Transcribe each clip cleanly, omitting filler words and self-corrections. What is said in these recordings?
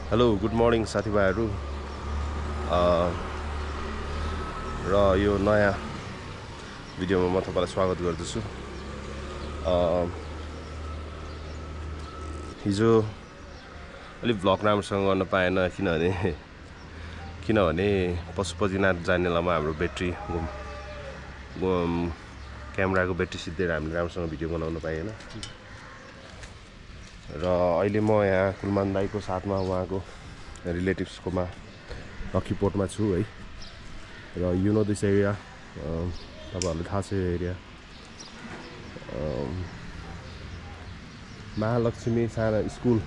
Hello good morning साथीभाइहरू र यो नयाँ भिडियोमा म तपाईलाई स्वागत गर्दछु। हिजो अलि भ्लग राम्रोसँग गर्न पाएन किनभने पशुपतिनाथ जाने बेलामा हाम्रो ब्याट्री क्यामेराको ब्याट्री सिद्धेर हामीले राम्रोसँग भिडियो बनाउन पाएन। र अहिले म यहाँ कुलमान दाईको साथमा उहाँको रिलेटिभ्सकोमा रकी पोर्टमा छु है। र यु नो दिस एरिया, तपाईहरुलाई थाहा छ यो एरिया महालक्ष्मी साना स्कुल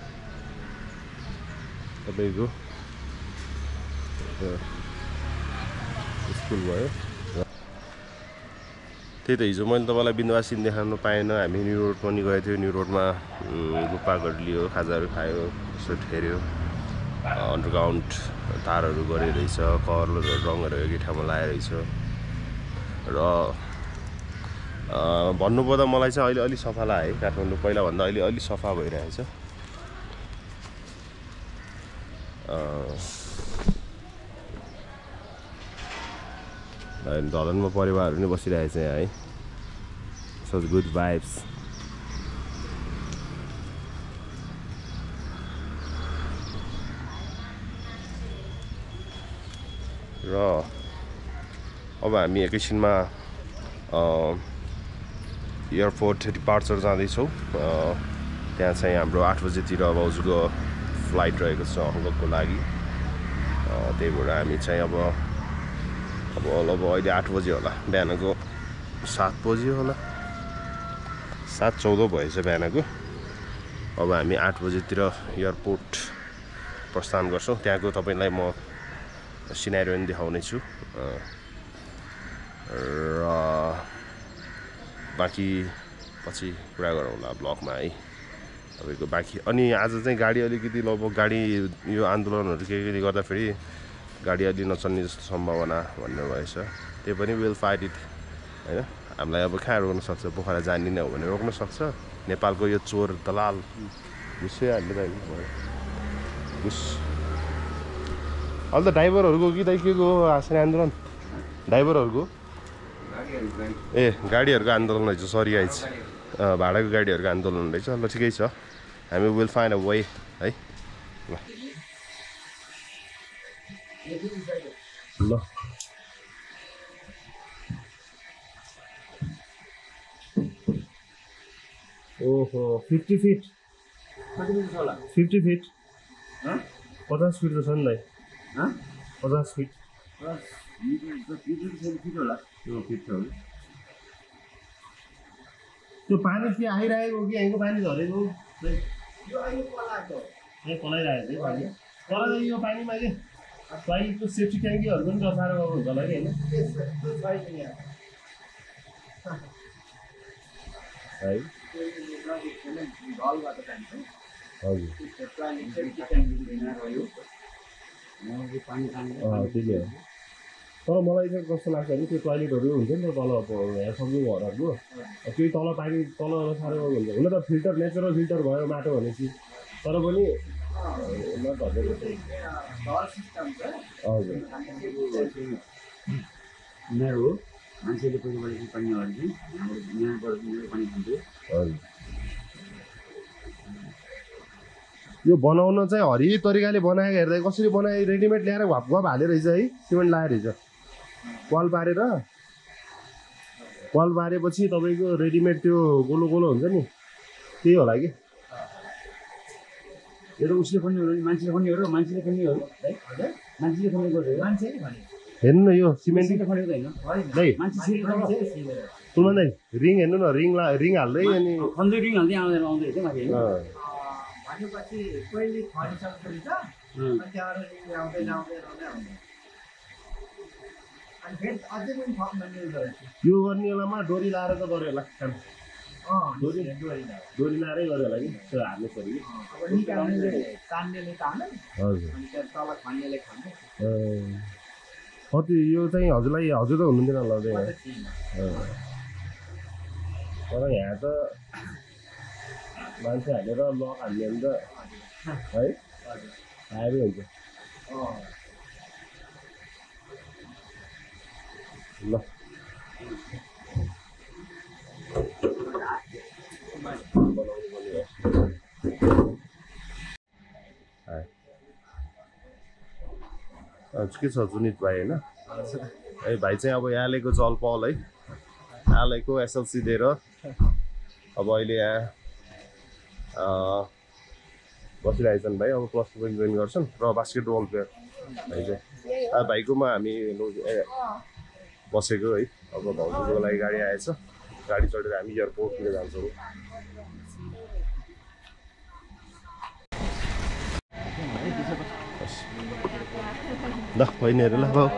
तपाईको स्कुल भयो। त्यही त हिजो मैले तपाईलाई बिन्दुवासिन देखाउन पाएन। हामी न्यू रोड पनि गएको थियो। न्यू रोडमा गुप्पाहरू लियो, खाजाहरू खायो, यसो हेऱ्यो, अन्डरग्राउन्ड तारहरू गरे रहेछ, कलरहरू रङहरू एकै ठाउँमा लगाएर रहेछ। र भन्नुपर्दा मलाई चाहिँ अहिले अलि सफा लाग्यो है काठमाडौँ, पहिलाभन्दा अहिले अलि सफा भइरहेछ। धलनमा परिवारहरू पनि बसिरहेछ यहाँ है। Such good vibes. र अब हामी एकैछिनमा एयरपोर्ट डिपार्चर जाँदैछौँ। त्यहाँ चाहिँ हाम्रो 8 बजेतिर भाउजूको फ्लाइट रहेको छ हङकङको लागि। त्यही भएर हामी चाहिँ अब अहिले 8 बजे होला, बिहानको 7 बजे होला, 7:14 भएछ बिहानको। अब हामी 8 बजेतिर एयरपोर्ट प्रस्थान गर्छौँ। त्यहाँको तपाईलाई म सिनारीहरू पनि देखाउने छु। र बाँकी पछि कुरा गरौँला ब्लगमा है तपाईको बाँकी। अनि आज चाहिँ गाडी अलिकति लगभग गाडी यो आन्दोलनहरू केले गर्दाखेरि गाडी अलि नचल्ने जस्तो सम्भावना भन्ने भएछ। त्यो पनि विल फाइट इट हैन। हामीलाई अब कहाँ रोक्न सक्छ? पोखरा जानिने हो भने रोक्न सक्छ। नेपालको यो चोर दलाल घुसै हाल्नु त घुस। अहिले त ड्राइभरहरूको कि दाइ के को हाँस्ने आन्दोलन? ड्राइभरहरूको ए गाडीहरूको आन्दोलन रहेछ। सरी गाइज, भाडाको गाडीहरूको आन्दोलन रहेछ। ल ठिकै छ, हामी विल फाइन्ड अ वे है। ल ओहो 50 फिट 50 फिट 50 फिट त छ नि दाइ। 50 फिट त्यो पानी के आइरहेको कि यहीँको पानी झरेको? ए पलाइरहेको थियो पानी। तर यो पानीमा के टोइलेटको सेफ्टी ट्याङ्कीहरू पनि रसाएर गएको हुन्छ होला कि होइन है? त्यसले हो। तर मलाई चाहिँ कस्तो लाग्छ भने त्यो टोइलेटहरू हुन्छ नि त तल यहाँ सक्नु घरहरूको, त्यही तल पानी तल रसाएर गएको हुन्छ। हुन त फिल्टर नेचुरल फिल्टर भयो माटो भनेपछि, तर पनि हजुर मान्छेले पहिला पानी हाल्छ, यहाँबाट पानी खान्थ्यो। हजुर यो बनाउन चाहिँ हरियै तरिकाले बनाएको हेर्दा कसरी बनाए? रेडिमेड ल्याएर घप घप हालेर रहेछ है, सिमेन्ट लगाएर रहेछ। वाल पारेपछि तपाईँको रेडिमेड त्यो गोलो गोलो हुन्छ नि, त्यही होला कि? यो त उसले पनि हो, मान्छेले पनि हो, मान्छेले पनि हो, मान्छेले पनि गर्छ। मान्छेले भने हेर्नु न यो सिमेन्ट खनेको होइन दाइ। कुलमान दाइ रिङ हेर्नु न, रिङ हाल्दै अनि खन्दै रिङ हाल्दै आउँदैन आउँदै माथि भनेपछि पहिले खनिसक्छ अनि त्यहाँबाट आउँदै आउँदै आउँदै अनि फेरि अझै पनि थप्न मिल्दो रहेछ। यो गर्ने बेलामा डोरी लाएर त गऱ्यो होला काम। डोरी लाएरै गऱ्यो होला कि त्यो हाल्नु पऱ्यो कि। अब निकाल्नेले तान्नेले तान्ने, हजुर अनि त्यहाँ तल खन्नेले खन्ने। कति यो चाहिँ हजुरलाई हजुर त हुनुहुन्थेन होला त्यहाँ। तर यहाँ त मान्छे हालेर लक हाल्ने नि त है। हेभी हुन्छ ल के छ जुनित भाइ होइन है भाइ चाहिँ अब यहाँलेको जल पाउल है यहाँलेको एसएलसी दिएर अब अहिले यहाँ बसिरहेछन् भाइ अब +2 पनि जोइन गर्छन् र बास्केटबल प्लेयर भाइ चाहिँ भाइकोमा हामी बसेको है अब भाउजूको लागि गाडी आएछ गाडी चढेर हामी एयरपोर्टतिर जान्छौँ ल बहिनीहरू ल भाउ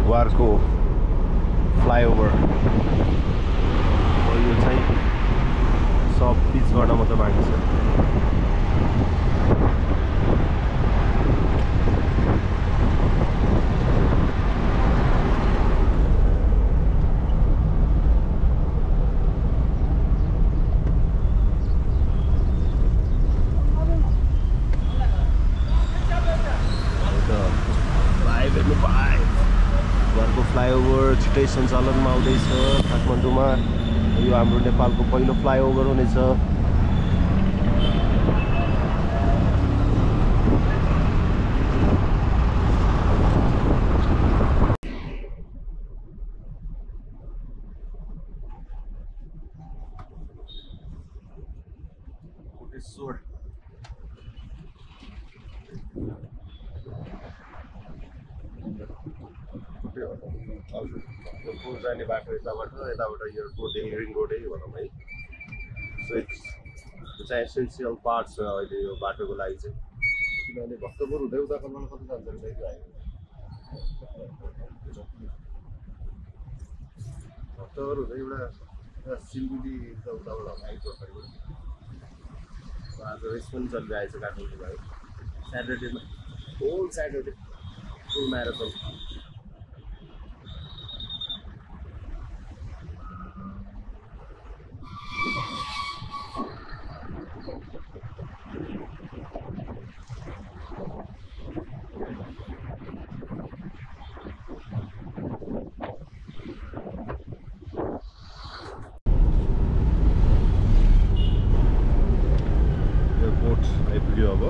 वारको फ्लाइओभर यो चाहिँ सब पिच गर्न मात्र बाँकी छ घरको फ्लाइओभर छिटै सञ्चालनमा आउँदैछ काठमाडौँमा यो हाम्रो नेपालको पहिलो फ्लाइओभर हुनेछ जाने बाटो यताबाट एयरपोर्टदेखि रिङ रोडै भनौँ है सो त्यो चाहिँ एसेन्सियल पार्ट छ अहिले यो बाटोको लागि चाहिँ किनभने भक्तपुर हुँदै उता कमान कति जान्छ भक्तपुर हुँदै एउटा सिलगढी उताबाट आइपर्छ आज रेस पनि चलिरहेछ काठमाडौँमा है स्याटरडेमा होल स्याटरडे फुल म्याराथन आइपुग्यो अब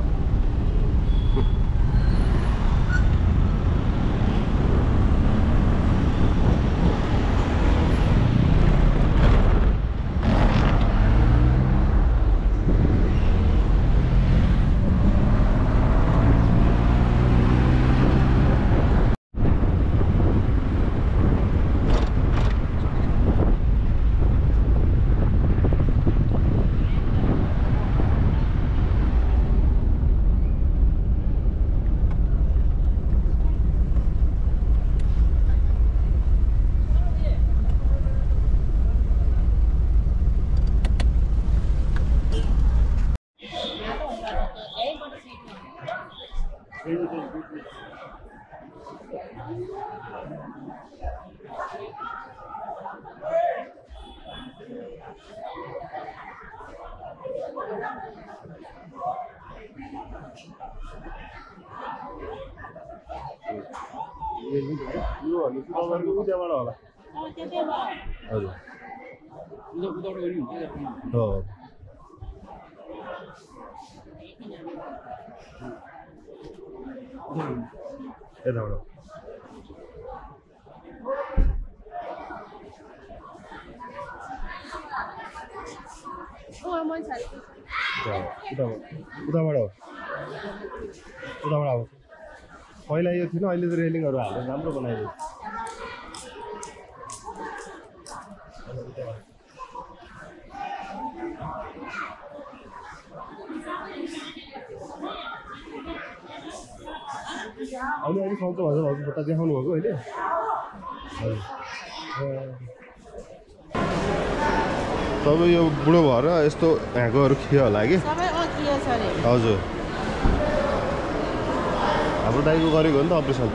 उद्याबाट होला हजुर यताबाट उताबाट अब पहिला यो थिएन अहिले त रेलिङहरू हालेर राम्रो बनाइदियो अलि सन्चो भन्छ भाउजू खुट्टा देखाउनु भएको अहिले तपाईँ यो बुढो भएर यस्तो यहाँकोहरू के होला कि हजुर हाम्रो दाइको गरेको हो नि त अपरेसन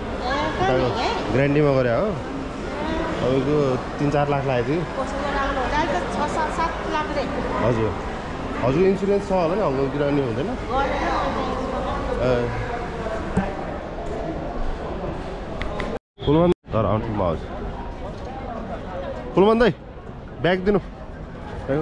ग्यारेन्टीमा गरे हो तपाईँको 3-4 लाख लागेको थियो हजुर हजुर इन्सुरेन्स छ होला नि हङकङतिर नि हुँदैन फुलमान तर आउनुमा हजुर फुलमान दाइ ब्याग दिनु र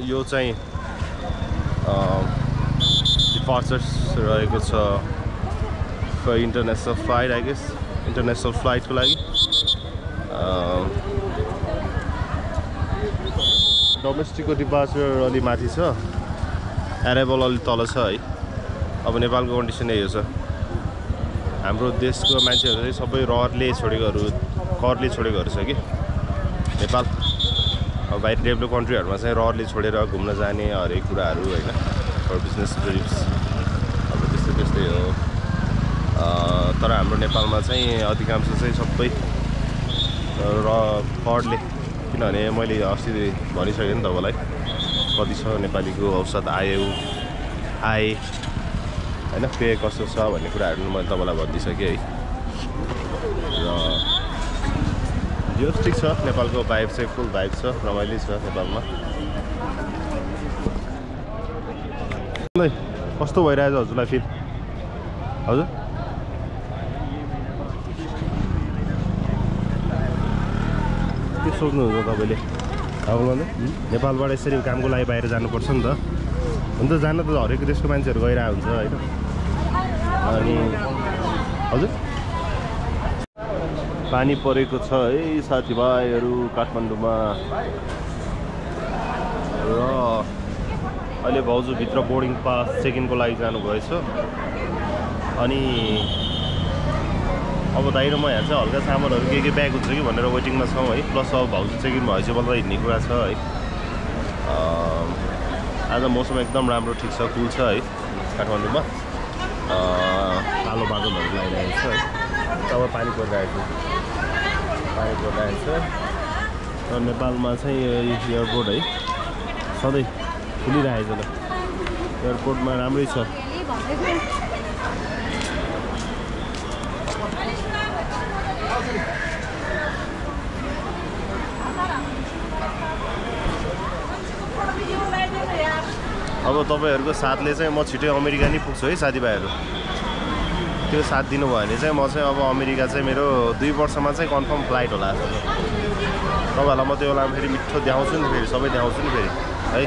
यो चाहिँ डिपार्चर्स रहेको छ for international flight I guess international फ्लाइटको लागि डोमेस्टिकको डिपार्चर अलि माथि छ एराइभल अलि तल छ है अब नेपालको कन्डिसन यही छ हाम्रो देशको मान्छेहरू चाहिँ सबै रहरले छोडेकोहरू करले छोडेकोहरू छ कि नेपाल अब बाहिर डेभलप कन्ट्रीहरूमा चाहिँ रहरले छोडेर घुम्न जाने हरेक कुराहरू होइन फर बिजनेस ट्रिप्स अब त्यस्तै हो तर हाम्रो नेपालमा चाहिँ अधिकांश चाहिँ सबै करले किनभने मैले अस्ति भनिसकेँ नि तपाईँलाई कति छ नेपालीको औसत आय होइन पे कस्तो छ भन्ने कुराहरू मैले तपाईँलाई भनिदिइसकेँ है र यो ठिक छ नेपालको भाइब चाहिँ फुल भाइब छ रमाइलो छ नेपालमा कस्तो भइरहेछ हजुरलाई फिल हजुर के सोच्नुहुन्छ तपाईँले अब नेपालबाट यसरी कामको लागि बाहिर जानुपर्छ नि त हुन त जान त हरेक देशको मान्छेहरू गइरहेको हुन्छ होइन अनि हजुर पानी परेको छ है साथीभाइहरू काठमाडौँमा र अहिले भाउजूभित्र बोर्डिङ पास चेक इनको लागि जानुभएछ अनि अब दाइ र म यहाँ चाहिँ हल्का सामानहरू के ब्याग हुन्छ कि भनेर वेटिङमा छौँ है प्लस अब भाउजू चेक इन भएपछि बल्ल हिँड्ने कुरा छ है आज मौसम एकदम राम्रो ठिक छ कुल छ है काठमाडौँमा कालो बादलहरू लगाइरहेको छ है तब पानी परिरहेको छ र नेपालमा चाहिँ एयरपोर्ट है सधैँ खुलिरहेको छ एयरपोर्टमा राम्रै छ अब तपाईँहरूको साथले चाहिँ म छिटै अमेरिका नै पुग्छु है साथीभाइहरू त्यो साथ दिनुभयो भने चाहिँ म चाहिँ अब अमेरिका चाहिँ मेरो 2 वर्षमा चाहिँ कन्फर्म फ्लाइट होला तपाईँहरूलाई म त्यो बेलामा फेरि मिठो देखाउँछु नि फेरि सबै देखाउँछु नि फेरि है